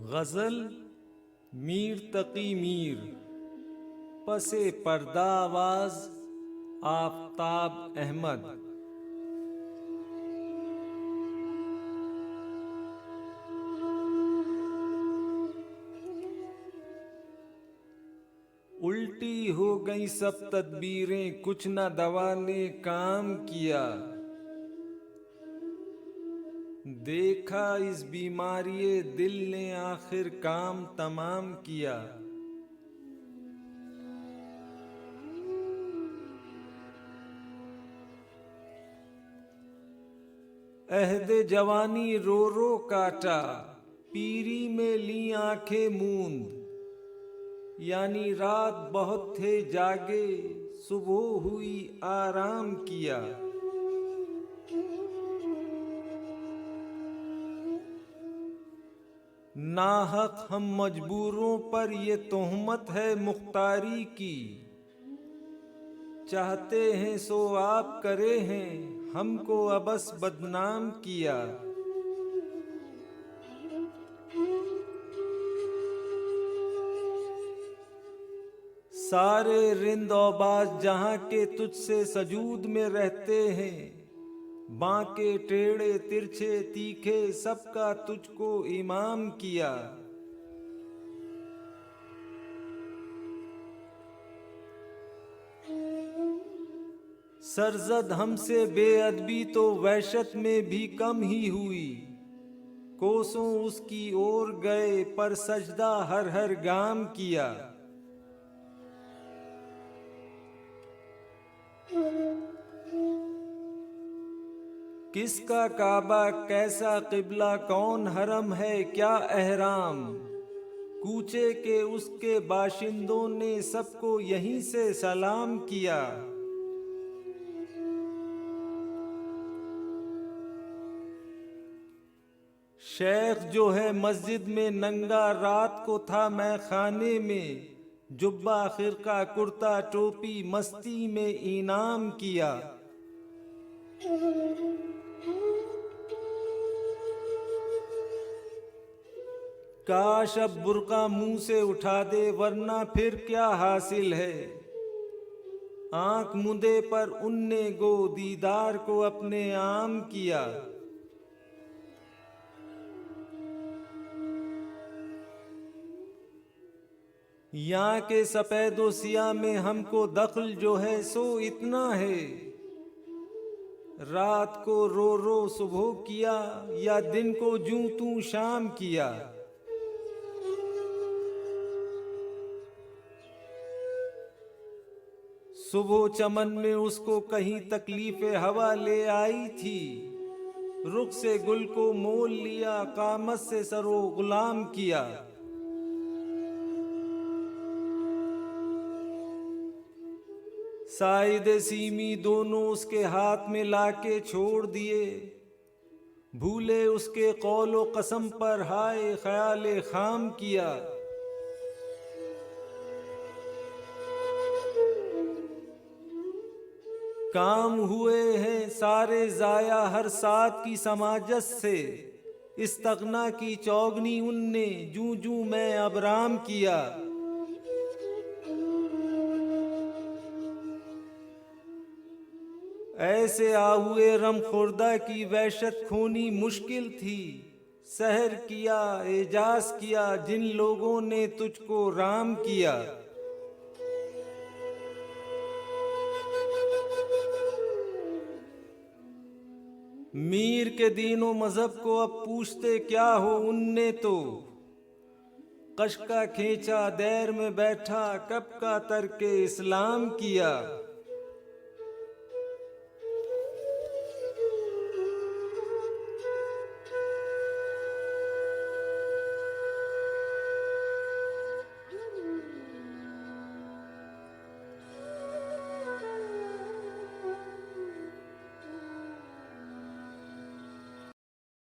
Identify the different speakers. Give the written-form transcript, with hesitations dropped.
Speaker 1: गज़ल मीर तकी मीर, पसे पर्दा आवाज़ आफ़ताब अहमद। उल्टी हो गई सब तदबीरें, कुछ न दवा ने काम किया। देखा इस बीमारी दिल ने आखिर काम तमाम किया। अहदे जवानी रो रो काटा, पीरी में ली आंखें मूंद। यानी रात बहुत थे जागे, सुबह हुई आराम किया। नाहक हम मजबूरों पर ये तोहमत है मुख्तारी की। चाहते हैं सो आप करे हैं, हमको अबस बदनाम किया। सारे रिंदौबाज जहां के तुझसे सजूद में रहते हैं। बांके टेढ़े तिरछे तीखे सबका तुझको इमाम किया। सरजद हमसे बेअदबी तो वहशत में भी कम ही हुई। कोसों उसकी ओर गए पर सजदा हर हर गाम किया। किसका काबा कैसा किबला, कौन हरम है क्या एहराम। कूचे के उसके बाशिंदों ने सबको यहीं से सलाम किया। शेख जो है मस्जिद में नंगा, रात को था मैं खाने में। जुब्बा खिरका कुर्ता टोपी मस्ती में इनाम किया। काश अब बुर्का मुंह से उठा दे, वरना फिर क्या हासिल है। आंख मुंदे पर उनने गो दीदार को अपने आम किया। यहाँ के सफेदो सिया में हमको दखल जो है सो इतना है। रात को रो रो सुबह किया, या दिन को जूं तू शाम किया। सुबह चमन में उसको कहीं तकलीफे हवा ले आई थी। रुख से गुल को मोल लिया, कामत से सरो गुलाम किया। साइद सीमी दोनों उसके हाथ में लाके छोड़ दिए। भूले उसके कौलो कसम पर हाय ख्याले खाम किया। काम हुए हैं सारे जाया हर साथ की समाजत से। इस्तगना की चौगनी उनने जूं जूं मैं अबराम किया। ऐसे आहुए रम खुर्दा की वहशत खोनी मुश्किल थी। सहर किया एजाज किया जिन लोगों ने तुझको राम किया। मीर के दीनो मजहब को अब पूछते क्या हो उनने तो। कश का खींचा दैर में बैठा, कब का तर्के इस्लाम किया।